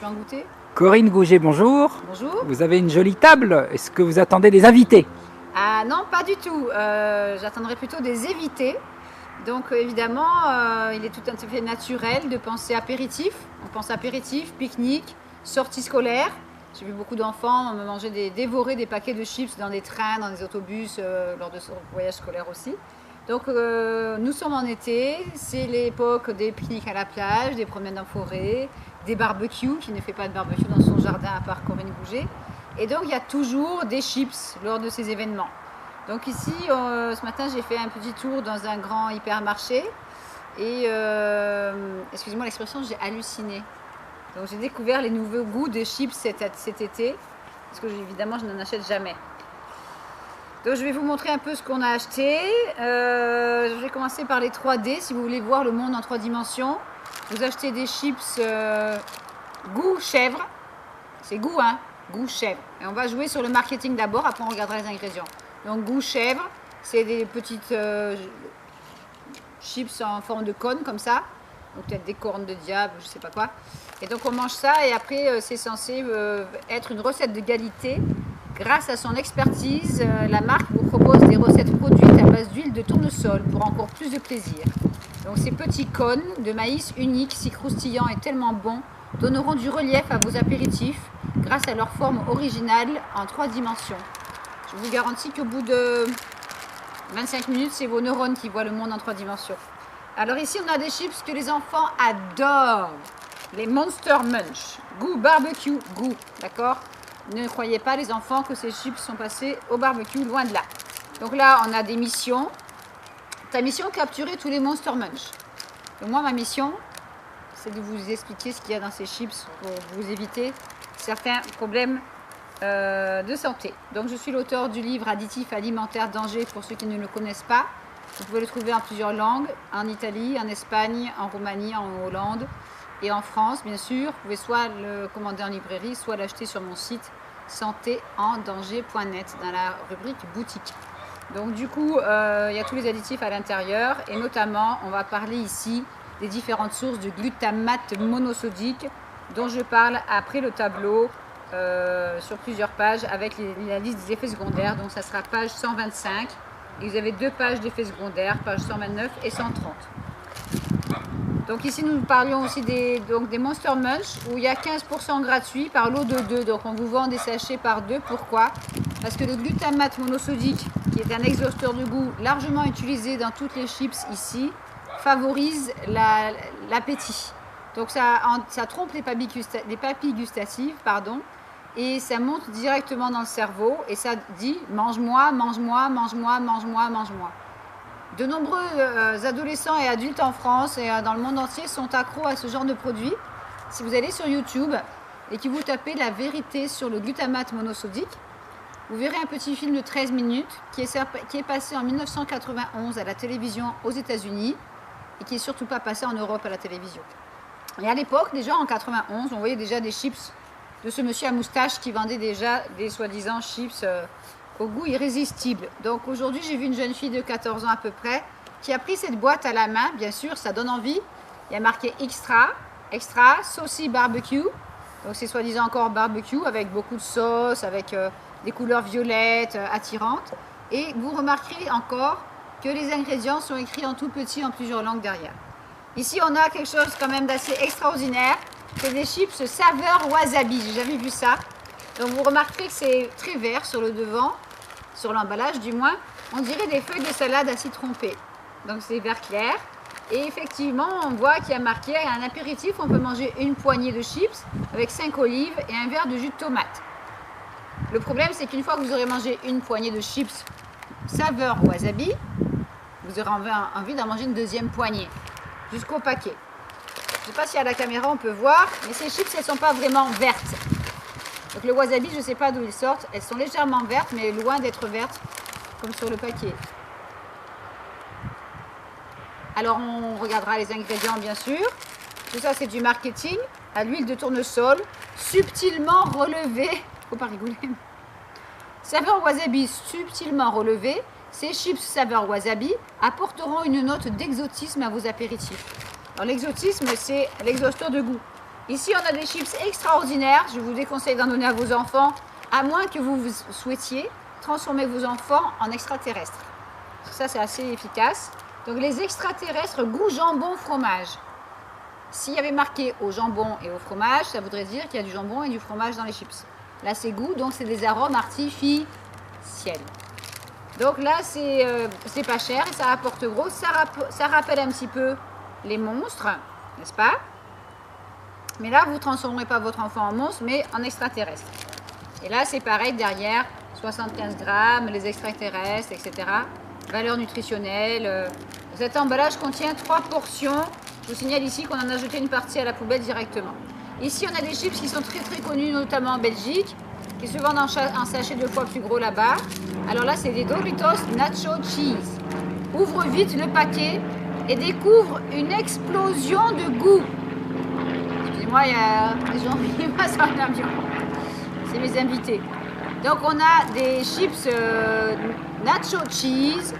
peux en goûter? Corinne Gouget, bonjour. Bonjour. Vous avez une jolie table. Est-ce que vous attendez des invités? Ah non, pas du tout. J'attendrai plutôt des invités. Donc évidemment, il est tout à fait naturel de penser apéritif. On pense apéritif, pique-nique, sortie scolaire. J'ai vu beaucoup d'enfants dévorer des paquets de chips dans des trains, dans des autobus, lors de voyages scolaires aussi. Donc nous sommes en été, c'est l'époque des pique-niques à la plage, des promenades en forêt, des barbecues, qui ne fait pas de barbecue dans son jardin à part Corinne Gouget. Et donc il y a toujours des chips lors de ces événements. Donc ici, ce matin, j'ai fait un petit tour dans un grand hypermarché et, excusez-moi l'expression, j'ai halluciné. Donc j'ai découvert les nouveaux goûts de chips cet été, parce que évidemment, je n'en achète jamais. Donc je vais vous montrer un peu ce qu'on a acheté. Je vais commencer par les 3D, si vous voulez voir le monde en 3 dimensions. Vous achetez des chips goût chèvre, c'est goût, hein, goût chèvre. Et on va jouer sur le marketing d'abord, après on regardera les ingrédients. Donc goût chèvre, c'est des petites chips en forme de cône comme ça. Donc peut-être des cornes de diable, je sais pas quoi. Et donc on mange ça et après c'est censé être une recette de qualité. Grâce à son expertise, la marque vous propose des recettes produites à base d'huile de tournesol pour encore plus de plaisir. Donc ces petits cônes de maïs uniques, si croustillants et tellement bons, donneront du relief à vos apéritifs grâce à leur forme originale en 3 dimensions. Je vous garantis qu'au bout de 25 minutes, c'est vos neurones qui voient le monde en 3 dimensions. Alors ici, on a des chips que les enfants adorent. Les Monster Munch. Goût barbecue, goût. D'accord? Ne croyez pas, les enfants, que ces chips sont passés au barbecue, loin de là. Donc là, on a des missions. Ta mission, capturer tous les Monster Munch. Donc moi, ma mission, c'est de vous expliquer ce qu'il y a dans ces chips pour vous éviter certains problèmes de santé. Donc je suis l'auteur du livre Additifs alimentaires danger pour ceux qui ne le connaissent pas. Vous pouvez le trouver en plusieurs langues, en Italie, en Espagne, en Roumanie, en Hollande et en France bien sûr. Vous pouvez soit le commander en librairie, soit l'acheter sur mon site santéendanger.net dans la rubrique boutique. Donc du coup, il y a tous les additifs à l'intérieur et notamment, on va parler ici des différentes sources de glutamate monosodique dont je parle après le tableau sur plusieurs pages avec la liste des effets secondaires. Donc ça sera page 125 et vous avez 2 pages d'effets secondaires, page 129 et 130. Donc ici nous parlions aussi des Monster Munch où il y a 15% gratuit par lot de 2. Donc on vous vend des sachets par 2. Pourquoi? Parce que le glutamate monosodique, qui est un exhausteur de goût largement utilisé dans toutes les chips ici, favorise l'appétit. Donc ça trompe les papilles gustatives, pardon, et ça monte directement dans le cerveau et ça dit mange-moi, mange-moi, mange-moi, mange-moi, mange-moi. De nombreux adolescents et adultes en France et dans le monde entier sont accros à ce genre de produit. Si vous allez sur YouTube et que vous tapez la vérité sur le glutamate monosodique, vous verrez un petit film de 13 minutes qui est passé en 1991 à la télévision aux États-Unis et qui n'est surtout pas passé en Europe à la télévision. Et à l'époque, déjà en 91, on voyait déjà des chips de ce monsieur à moustache qui vendait déjà des soi-disant chips au goût irrésistible. Donc aujourd'hui, j'ai vu une jeune fille de 14 ans à peu près qui a pris cette boîte à la main. Bien sûr, ça donne envie. Il y a marqué extra, saucy barbecue. Donc c'est soi-disant encore barbecue avec beaucoup de sauce, avec des couleurs violettes attirantes. Et vous remarquerez encore que les ingrédients sont écrits en tout petit en plusieurs langues derrière. Ici, on a quelque chose quand même d'assez extraordinaire. C'est des chips saveur wasabi. J'ai jamais vu ça. Donc vous remarquerez que c'est très vert sur le devant, sur l'emballage du moins. On dirait des feuilles de salade à citron P. Donc c'est vert clair. Et effectivement, on voit qu'il y a marqué un apéritif, on peut manger une poignée de chips avec 5 olives et un verre de jus de tomate. Le problème, c'est qu'une fois que vous aurez mangé une poignée de chips saveur wasabi, vous aurez envie d'en manger une deuxième poignée, jusqu'au paquet. Je ne sais pas si à la caméra on peut voir, mais ces chips, elles ne sont pas vraiment vertes. Donc le wasabi, je ne sais pas d'où ils sortent. Elles sont légèrement vertes, mais loin d'être vertes, comme sur le paquet. Alors on regardera les ingrédients, bien sûr. Tout ça, c'est du marketing. À l'huile de tournesol, subtilement relevée. Faut pas rigoler. Saveur wasabi subtilement relevée. Ces chips saveur wasabi apporteront une note d'exotisme à vos apéritifs. Alors l'exotisme, c'est l'exhausteur de goût. Ici, on a des chips extraordinaires. Je vous déconseille d'en donner à vos enfants, à moins que vous souhaitiez transformer vos enfants en extraterrestres. Ça, c'est assez efficace. Donc, les extraterrestres goût jambon fromage. S'il y avait marqué au jambon et au fromage, ça voudrait dire qu'il y a du jambon et du fromage dans les chips. Là, c'est goût, donc c'est des arômes artificiels. Donc là, c'est pas cher et ça rapporte gros. Ça rappelle un petit peu les monstres, n'est-ce pas? Mais là, vous ne transformerez pas votre enfant en monstre, mais en extraterrestre. Et là, c'est pareil, derrière, 75 grammes, les extraterrestres, etc. Valeur nutritionnelle. Cet emballage contient 3 portions. Je vous signale ici qu'on en a jeté une partie à la poubelle directement. Ici, on a des chips qui sont très très connus, notamment en Belgique, qui se vendent en sachet 2 fois plus gros là-bas. Alors là, c'est des Doritos Nacho Cheese. Ouvre vite le paquet et découvre une explosion de goût. Excusez-moi, il y a des gens qui passent en avion. C'est mes invités. Donc, on a des chips Nacho Cheese.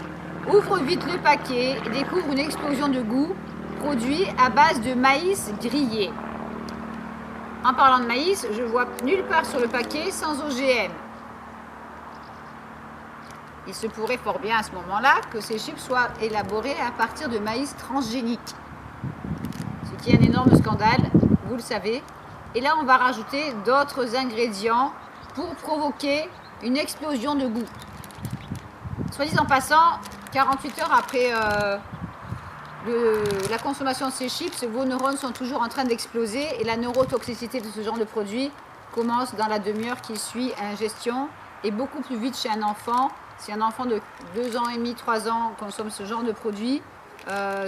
Ouvre vite le paquet et découvre une explosion de goût. Produit à base de maïs grillé. En parlant de maïs, je vois nulle part sur le paquet sans OGM. Il se pourrait fort bien à ce moment-là que ces chips soient élaborés à partir de maïs transgénique. Ce qui est un énorme scandale, vous le savez. Et là, on va rajouter d'autres ingrédients pour provoquer une explosion de goût. Soit dit en passant, 48 heures après la consommation de ces chips, vos neurones sont toujours en train d'exploser et la neurotoxicité de ce genre de produit commence dans la demi-heure qui suit l'ingestion et beaucoup plus vite chez un enfant. Si un enfant de 2 ans et demi, 3 ans consomme ce genre de produit,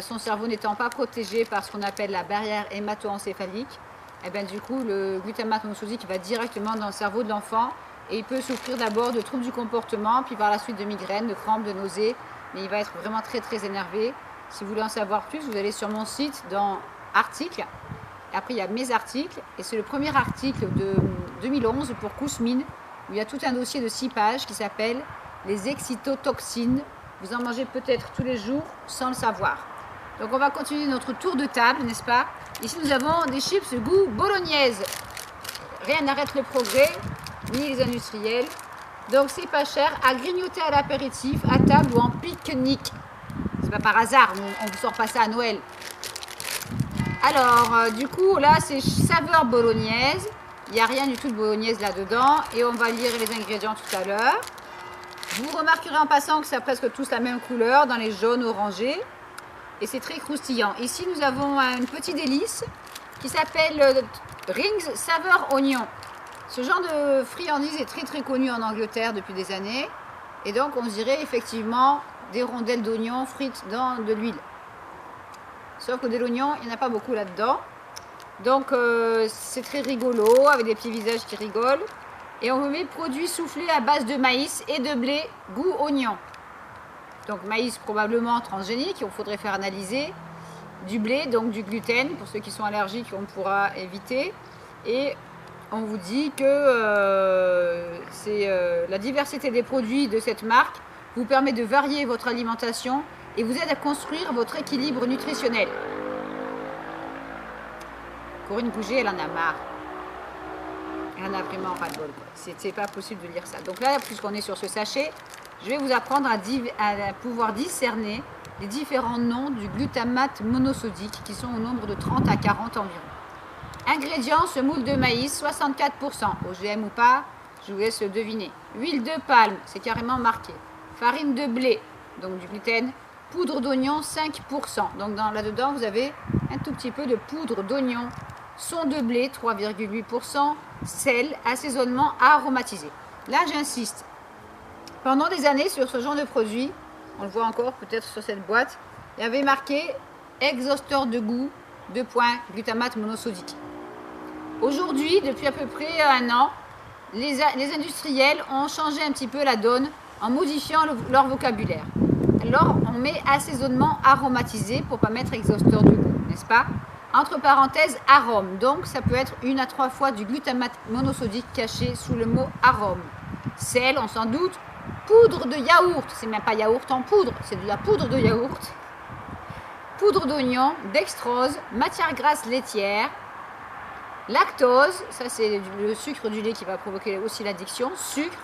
son cerveau n'étant pas protégé par ce qu'on appelle la barrière hémato-encéphalique, et bien du coup le glutamate monosodique va directement dans le cerveau de l'enfant et il peut souffrir d'abord de troubles du comportement, puis par la suite de migraines, de crampes, de nausées, mais il va être vraiment très très énervé. Si vous voulez en savoir plus, vous allez sur mon site dans articles. Après, il y a mes articles. Et c'est le premier article de 2011 pour Kousmine, où il y a tout un dossier de 6 pages qui s'appelle « Les excitotoxines ». Vous en mangez peut-être tous les jours sans le savoir. Donc, on va continuer notre tour de table, n'est-ce pas? Ici, nous avons des chips goût bolognaise. Rien n'arrête le progrès, ni les industriels. Donc, c'est pas cher à grignoter à l'apéritif, à table ou en pique-nique. C'est pas par hasard, on ne vous sort pas ça à Noël. Alors, du coup, là, c'est saveur bolognaise. Il n'y a rien du tout de bolognaise là-dedans. Et on va lire les ingrédients tout à l'heure. Vous remarquerez en passant que ça a presque tous la même couleur, dans les jaunes orangés. Et c'est très croustillant. Ici, nous avons un petit délice qui s'appelle Rings saveur oignon. Ce genre de friandise est très très connu en Angleterre depuis des années. Et donc, on dirait effectivement des rondelles d'oignon frites dans de l'huile. Sauf que de l'oignon, il n'y en a pas beaucoup là-dedans. Donc, c'est très rigolo, avec des petits visages qui rigolent. Et on met produits soufflés à base de maïs et de blé, goût oignon. Donc, maïs probablement transgénique, il faudrait faire analyser. Du blé, donc du gluten, pour ceux qui sont allergiques, on pourra éviter. Et on vous dit que la diversité des produits de cette marque vous permet de varier votre alimentation et vous aide à construire votre équilibre nutritionnel. Corinne Gouget, elle en a marre. Elle en a vraiment ras-le-bol. C'est pas possible de lire ça. Donc là, puisqu'on est sur ce sachet, je vais vous apprendre à pouvoir discerner les différents noms du glutamate monosodique qui sont au nombre de 30 à 40 environ. Ingrédients, semoule de maïs, 64%. OGM ou pas, je vous laisse le deviner. Huile de palme, c'est carrément marqué. Farine de blé, donc du gluten. Poudre d'oignon, 5%. Donc là-dedans, vous avez un tout petit peu de poudre d'oignon. Son de blé, 3,8%. Sel, assaisonnement aromatisé. Là, j'insiste. Pendant des années, sur ce genre de produit, on le voit encore peut-être sur cette boîte, il y avait marqué exhausteur de goût, glutamate monosodique. Aujourd'hui, depuis à peu près 1 an, les industriels ont changé un petit peu la donne en modifiant leur vocabulaire. Alors, on met assaisonnement aromatisé pour ne pas mettre exhausteur de goût, n'est-ce pas? Entre parenthèses, arôme. Donc, ça peut être 1 à 3 fois du glutamate monosodique caché sous le mot arôme. Sel, on s'en doute. Poudre de yaourt, c'est même pas yaourt en poudre, c'est de la poudre de yaourt. Poudre d'oignon, dextrose, matière grasse laitière, Lactose, ça c'est le sucre du lait qui va provoquer aussi l'addiction, sucre.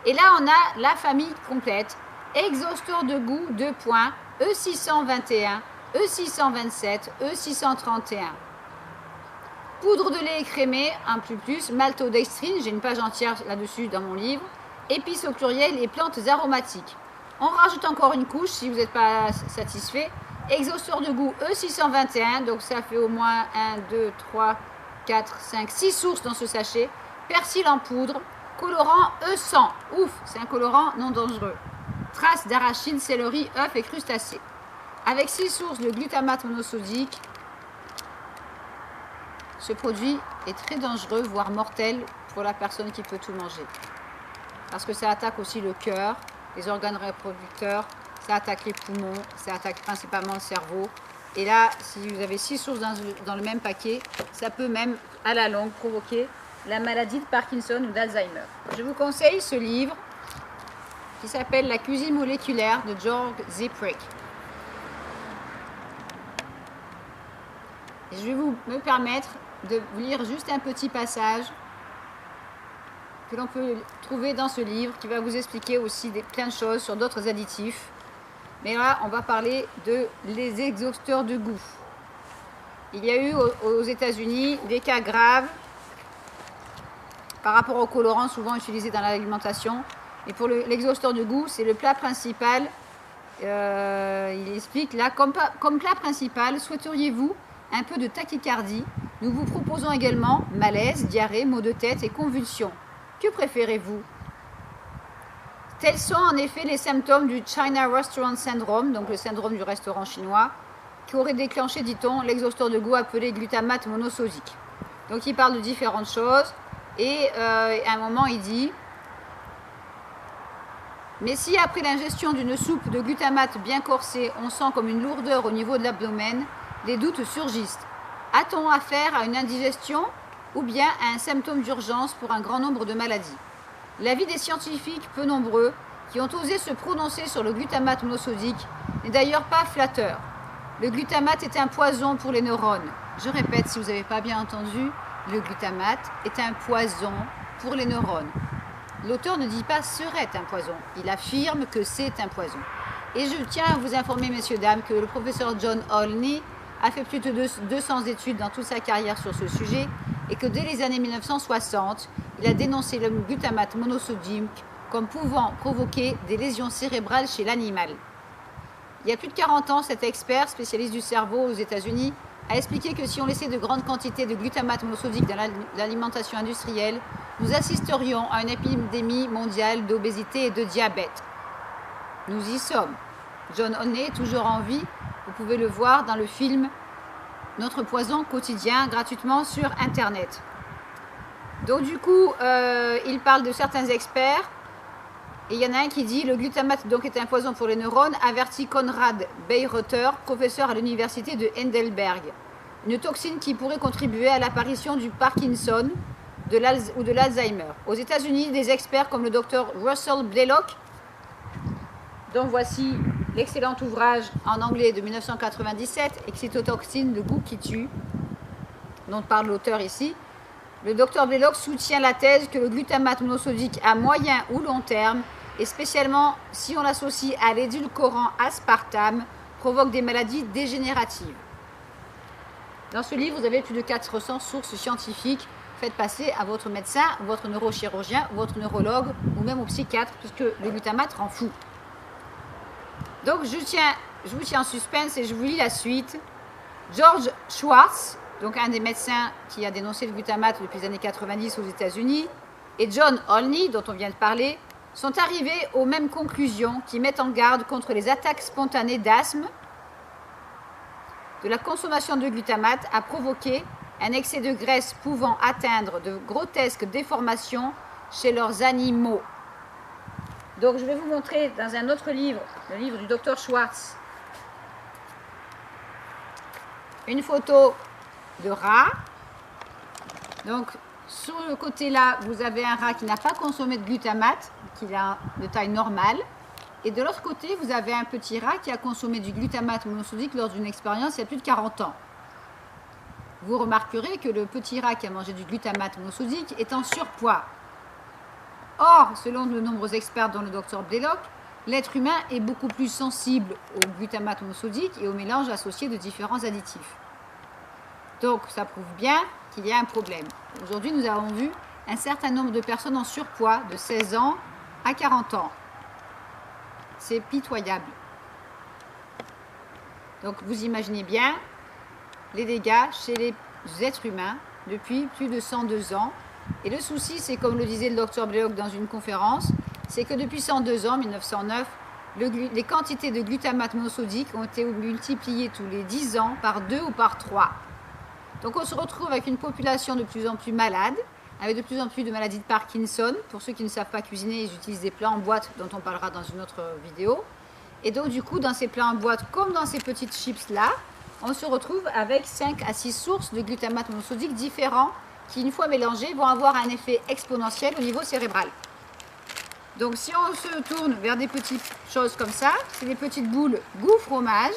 Et là on a la famille complète, exhausteur de goût, 2 points, E621, E627, E631. Poudre de lait écrémé, un plus, maltodextrine, j'ai une page entière là-dessus dans mon livre, épices au pluriel et plantes aromatiques. On rajoute encore une couche si vous n'êtes pas satisfait. Exhausteur de goût E621, donc ça fait au moins 1, 2, 3, 4, 5, 6 sources dans ce sachet. Persil en poudre, colorant E100, ouf, c'est un colorant non dangereux. Traces d'arachide, céleri, œufs et crustacés. Avec 6 sources de glutamate monosodique, ce produit est très dangereux, voire mortel pour la personne qui peut tout manger. Parce que ça attaque aussi le cœur, les organes reproducteurs, ça attaque les poumons, ça attaque principalement le cerveau. Et là, si vous avez 6 sources dans le même paquet, ça peut même, à la longue, provoquer la maladie de Parkinson ou d'Alzheimer. Je vous conseille ce livre qui s'appelle La cuisine moléculaire de George Ziprick. Et je vais me permettre de vous lire juste un petit passage que l'on peut trouver dans ce livre qui va vous expliquer aussi plein de choses sur d'autres additifs. Mais là, on va parler de les exhausteurs de goût. Il y a eu aux États-Unis des cas graves par rapport aux colorants souvent utilisés dans l'alimentation. Et pour l'exhausteur de goût, c'est le plat principal. Il explique là, comme plat principal, souhaiteriez-vous un peu de tachycardie? Nous vous proposons également malaise, diarrhée, maux de tête et convulsions. Que préférez-vous? Tels sont en effet les symptômes du China Restaurant Syndrome, donc le syndrome du restaurant chinois, qui aurait déclenché, dit-on, l'exhausteur de goût appelé glutamate monosodique. Donc il parle de différentes choses et à un moment il dit: mais si après l'ingestion d'une soupe de glutamate bien corsée, on sent comme une lourdeur au niveau de l'abdomen, des doutes surgissent. A-t-on affaire à une indigestion ou bien à un symptôme d'urgence pour un grand nombre de maladies? L'avis des scientifiques peu nombreux qui ont osé se prononcer sur le glutamate monosodique n'est d'ailleurs pas flatteur. Le glutamate est un poison pour les neurones. Je répète, si vous n'avez pas bien entendu, le glutamate est un poison pour les neurones. L'auteur ne dit pas serait un poison, il affirme que c'est un poison. Et je tiens à vous informer, messieurs, dames, que le professeur John Olney a fait plus de 200 études dans toute sa carrière sur ce sujet et que dès les années 1960, il a dénoncé le glutamate monosodique comme pouvant provoquer des lésions cérébrales chez l'animal. Il y a plus de 40 ans, cet expert, spécialiste du cerveau aux États-Unis, a expliqué que si on laissait de grandes quantités de glutamate monosodique dans l'alimentation industrielle, nous assisterions à une épidémie mondiale d'obésité et de diabète. Nous y sommes. John Olney est toujours en vie. Vous pouvez le voir dans le film Notre poison quotidien, gratuitement sur Internet. Donc du coup, il parle de certains experts. Et il y en a un qui dit: le glutamate donc est un poison pour les neurones, avertit Konrad Bayreuther, professeur à l'université de Heidelberg. Une toxine qui pourrait contribuer à l'apparition du Parkinson ou de l'Alzheimer. Aux États-Unis, des experts comme le docteur Russell Blaylock, dont voici l'excellent ouvrage en anglais de 1997, Excitotoxine, le goût qui tue, dont parle l'auteur ici. Le docteur Blaylock soutient la thèse que le glutamate monosodique à moyen ou long terme, et spécialement si on l'associe à l'édulcorant aspartame, provoque des maladies dégénératives. Dans ce livre, vous avez plus de 400 sources scientifiques. Faites passer à votre médecin, votre neurochirurgien, votre neurologue ou même au psychiatre, puisque le glutamate rend fou. Donc je vous tiens en suspense et je vous lis la suite. George Schwartz, donc un des médecins qui a dénoncé le glutamate depuis les années 90 aux États-Unis, et John Olney, dont on vient de parler, sont arrivés aux mêmes conclusions qui mettent en garde contre les attaques spontanées d'asthme. De la consommation de glutamate a provoqué un excès de graisse pouvant atteindre de grotesques déformations chez leurs animaux. Donc je vais vous montrer dans un autre livre, le livre du docteur Schwartz, une photo de rat. Donc sur le côté là, vous avez un rat qui n'a pas consommé de glutamate, qui est de taille normale. Et de l'autre côté, vous avez un petit rat qui a consommé du glutamate monosodique lors d'une expérience il y a plus de 40 ans. vous remarquerez que le petit rat qui a mangé du glutamate monosodique est en surpoids. Or, selon de nombreux experts dont le docteur Blaylock, l'être humain est beaucoup plus sensible au glutamate monosodique et au mélange associé de différents additifs. Donc, ça prouve bien qu'il y a un problème. Aujourd'hui, nous avons vu un certain nombre de personnes en surpoids de 16 ans à 40 ans. C'est pitoyable. Donc, vous imaginez bien les dégâts chez les êtres humains depuis plus de 102 ans. Et le souci, c'est comme le disait le docteur Blaylock dans une conférence, c'est que depuis 102 ans, 1909, les quantités de glutamate monosodique ont été multipliées tous les 10 ans par 2 ou par 3. Donc on se retrouve avec une population de plus en plus malade, avec de plus en plus de maladies de Parkinson. Pour ceux qui ne savent pas cuisiner, ils utilisent des plats en boîte dont on parlera dans une autre vidéo. Et donc du coup, dans ces plats en boîte, comme dans ces petites chips-là, on se retrouve avec 5 à 6 sources de glutamate monosodique différents qui, une fois mélangés, vont avoir un effet exponentiel au niveau cérébral. Donc si on se tourne vers des petites choses comme ça, c'est des petites boules goût fromage.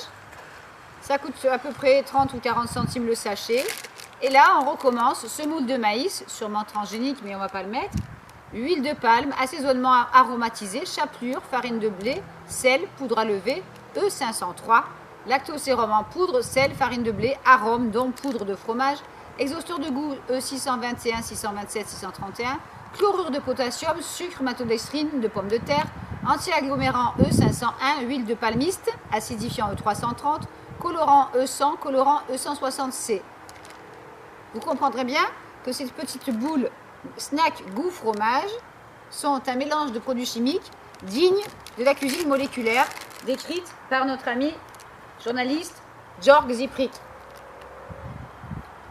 Ça coûte à peu près 30 ou 40 centimes le sachet. Et là, on recommence semoule de maïs, sûrement transgénique, mais on ne va pas le mettre. Huile de palme, assaisonnement aromatisé, chapelure, farine de blé, sel, poudre à lever, E503, lactosérum en poudre, sel, farine de blé, arôme, donc poudre de fromage, exhausteur de goût E621, 627, 631, chlorure de potassium, sucre, maltodextrine de pommes de terre, anti-agglomérant E501, huile de palmiste, acidifiant E330, colorant E100, colorant E160C. Vous comprendrez bien que ces petites boules snack goût fromage sont un mélange de produits chimiques dignes de la cuisine moléculaire décrite par notre ami journaliste Jörg Siegfried.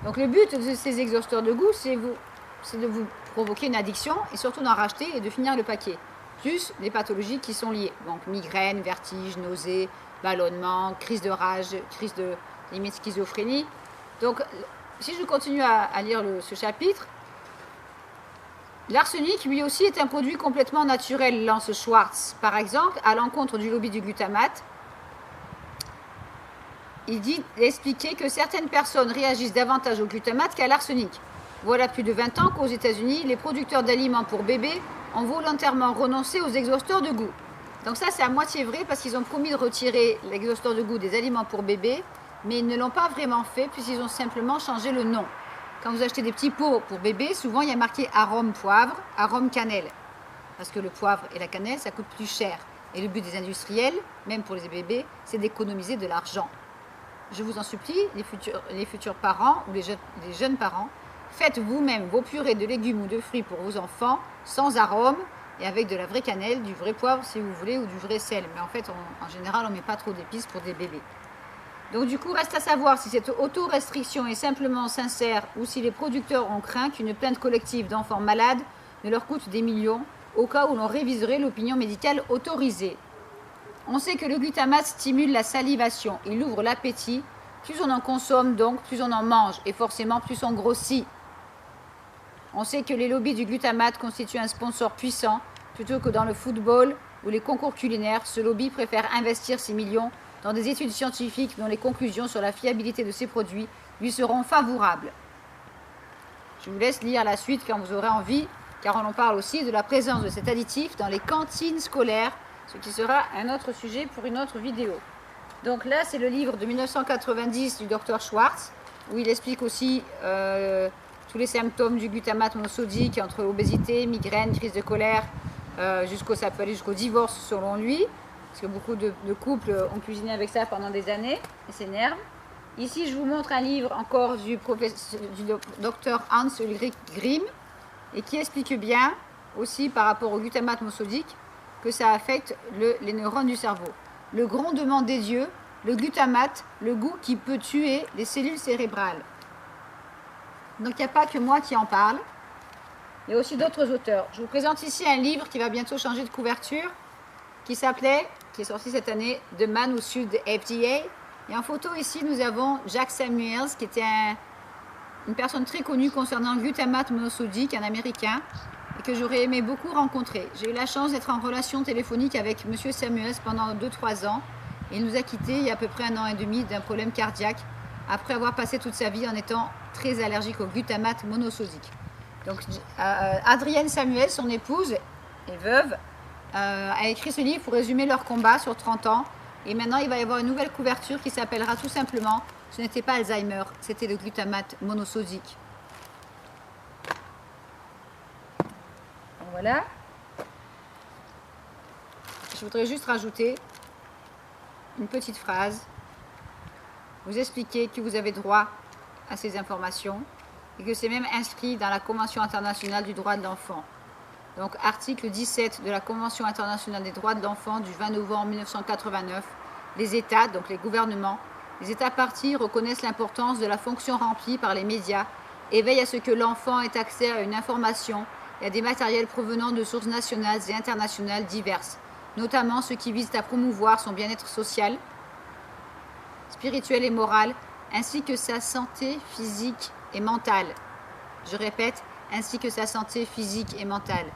Donc le but de ces exhausteurs de goût, c'est de vous provoquer une addiction et surtout d'en racheter et de finir le paquet. Plus les pathologies qui sont liées. Donc migraine, vertige, nausées, ballonnement, crise de rage, crise de limite schizophrénie. Donc si je continue à lire ce chapitre, l'arsenic lui aussi est un produit complètement naturel, lance Schwartz. Par exemple, à l'encontre du lobby du glutamate, il expliquait que certaines personnes réagissent davantage au glutamate qu'à l'arsenic. Voilà plus de 20 ans qu'aux États-Unis, les producteurs d'aliments pour bébés ont volontairement renoncé aux exhausteurs de goût. Donc ça, c'est à moitié vrai parce qu'ils ont promis de retirer l'exhausteur de goût des aliments pour bébés, mais ils ne l'ont pas vraiment fait puisqu'ils ont simplement changé le nom. Quand vous achetez des petits pots pour bébés, souvent il y a marqué arôme poivre, arôme cannelle. Parce que le poivre et la cannelle, ça coûte plus cher. Et le but des industriels, même pour les bébés, c'est d'économiser de l'argent. Je vous en supplie, les futurs parents ou les jeunes parents, faites vous-même vos purées de légumes ou de fruits pour vos enfants, sans arôme et avec de la vraie cannelle, du vrai poivre si vous voulez ou du vrai sel. Mais en fait, en général, on ne met pas trop d'épices pour des bébés. Donc du coup, reste à savoir si cette auto-restriction est simplement sincère ou si les producteurs ont craint qu'une plainte collective d'enfants malades ne leur coûte des millions au cas où l'on réviserait l'opinion médicale autorisée. On sait que le glutamate stimule la salivation, il ouvre l'appétit. Plus on en consomme, donc plus on en mange et forcément plus on grossit. On sait que les lobbies du glutamate constituent un sponsor puissant. Plutôt que dans le football ou les concours culinaires, ce lobby préfère investir ses millions dans des études scientifiques dont les conclusions sur la fiabilité de ces produits lui seront favorables. Je vous laisse lire la suite quand vous aurez envie, car on en parle aussi de la présence de cet additif dans les cantines scolaires, ce qui sera un autre sujet pour une autre vidéo. Donc là, c'est le livre de 1990 du Dr Schwartz, où il explique aussi tous les symptômes du glutamate monosodique, entre obésité, migraine, crise de colère, ça peut aller jusqu'au divorce selon lui, parce que beaucoup de couples ont cuisiné avec ça pendant des années et s'énervent. Ici, je vous montre un livre encore du docteur Hans Ulrich Grimm, et qui explique bien aussi par rapport au glutamate monosodique que ça affecte les neurones du cerveau. Le grondement des dieux, le glutamate, le goût qui peut tuer les cellules cérébrales. Donc il n'y a pas que moi qui en parle, il y a aussi d'autres auteurs. Je vous présente ici un livre qui va bientôt changer de couverture, qui est sorti cette année, The Man Who Sued the FDA. Et en photo ici, nous avons Jack Samuels, qui était une personne très connue concernant le glutamate monosodique, un Américain, et que j'aurais aimé beaucoup rencontrer. J'ai eu la chance d'être en relation téléphonique avec M. Samuels pendant 2-3 ans. Et il nous a quittés il y a à peu près 1 an et demi d'un problème cardiaque, après avoir passé toute sa vie en étant très allergique au glutamate monosodique. Donc Adrienne Samuel, son épouse et veuve, a écrit ce livre pour résumer leur combat sur 30 ans. Et maintenant, il va y avoir une nouvelle couverture qui s'appellera tout simplement « Ce n'était pas Alzheimer, c'était le glutamate monosodique ». Voilà. Je voudrais juste rajouter une petite phrase. Vous expliquez que vous avez droit à ces informations et que c'est même inscrit dans la Convention internationale du droit de l'enfant. Donc, article 17 de la Convention internationale des droits de l'enfant du 20 novembre 1989, les États, donc les gouvernements, les États parties reconnaissent l'importance de la fonction remplie par les médias et veillent à ce que l'enfant ait accès à une information et à des matériels provenant de sources nationales et internationales diverses, notamment ceux qui visent à promouvoir son bien-être social, spirituel et moral, ainsi que sa santé physique et mentale. Je répète, ainsi que sa santé physique et mentale.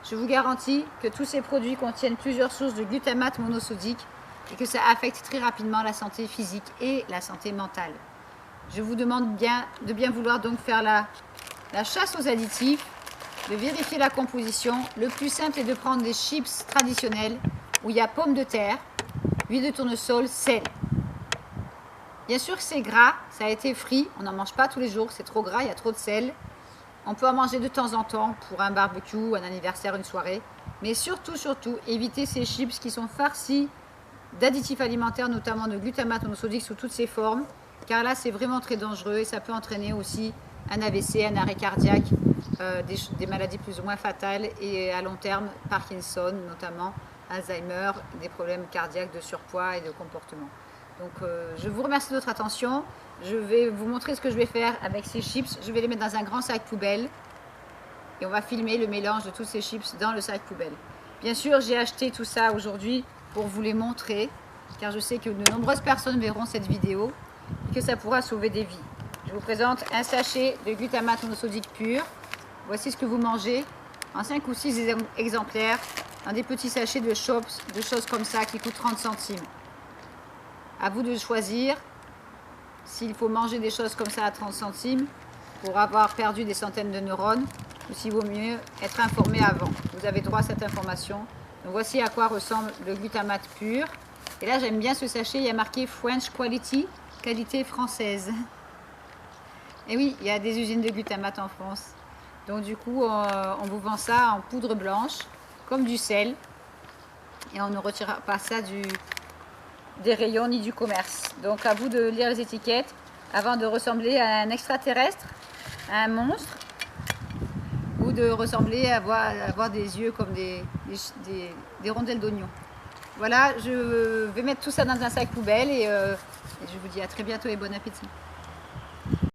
Je vous garantis que tous ces produits contiennent plusieurs sources de glutamate monosodique et que ça affecte très rapidement la santé physique et la santé mentale. Je vous demande de bien vouloir donc faire la chasse aux additifs, de vérifier la composition. Le plus simple est de prendre des chips traditionnels où il y a pommes de terre, huile de tournesol, sel. Bien sûr que c'est gras, ça a été frit, on n'en mange pas tous les jours, c'est trop gras, il y a trop de sel. On peut en manger de temps en temps pour un barbecue, un anniversaire, une soirée. Mais surtout, évitez ces chips qui sont farcis d'additifs alimentaires, notamment de glutamate monosodique sous toutes ses formes. Car là, c'est vraiment très dangereux et ça peut entraîner aussi un AVC, un arrêt cardiaque, des maladies plus ou moins fatales et à long terme, Parkinson notamment, Alzheimer, des problèmes cardiaques, de surpoids et de comportement. Donc je vous remercie de votre attention. Je vais vous montrer ce que je vais faire avec ces chips. Je vais les mettre dans un grand sac poubelle et on va filmer le mélange de tous ces chips dans le sac poubelle. Bien sûr, j'ai acheté tout ça aujourd'hui pour vous les montrer car je sais que de nombreuses personnes verront cette vidéo et que ça pourra sauver des vies. Je vous présente un sachet de glutamate monosodique pur. Voici ce que vous mangez en 5 ou 6 exemplaires dans des petits sachets de choses comme ça qui coûtent 30 centimes. À vous de choisir s'il faut manger des choses comme ça à 30 centimes pour avoir perdu des centaines de neurones ou s'il vaut mieux être informé avant. Vous avez droit à cette information. Donc voici à quoi ressemble le glutamate pur. Et là, j'aime bien ce sachet, il y a marqué French Quality, qualité française. Et oui, il y a des usines de glutamate en France. Donc du coup, on vous vend ça en poudre blanche, comme du sel. Et on ne retire pas ça des rayons ni du commerce. Donc à vous de lire les étiquettes avant de ressembler à un extraterrestre, à un monstre, ou de ressembler à avoir des yeux comme des rondelles d'oignon. Voilà, je vais mettre tout ça dans un sac poubelle et je vous dis à très bientôt et bon appétit.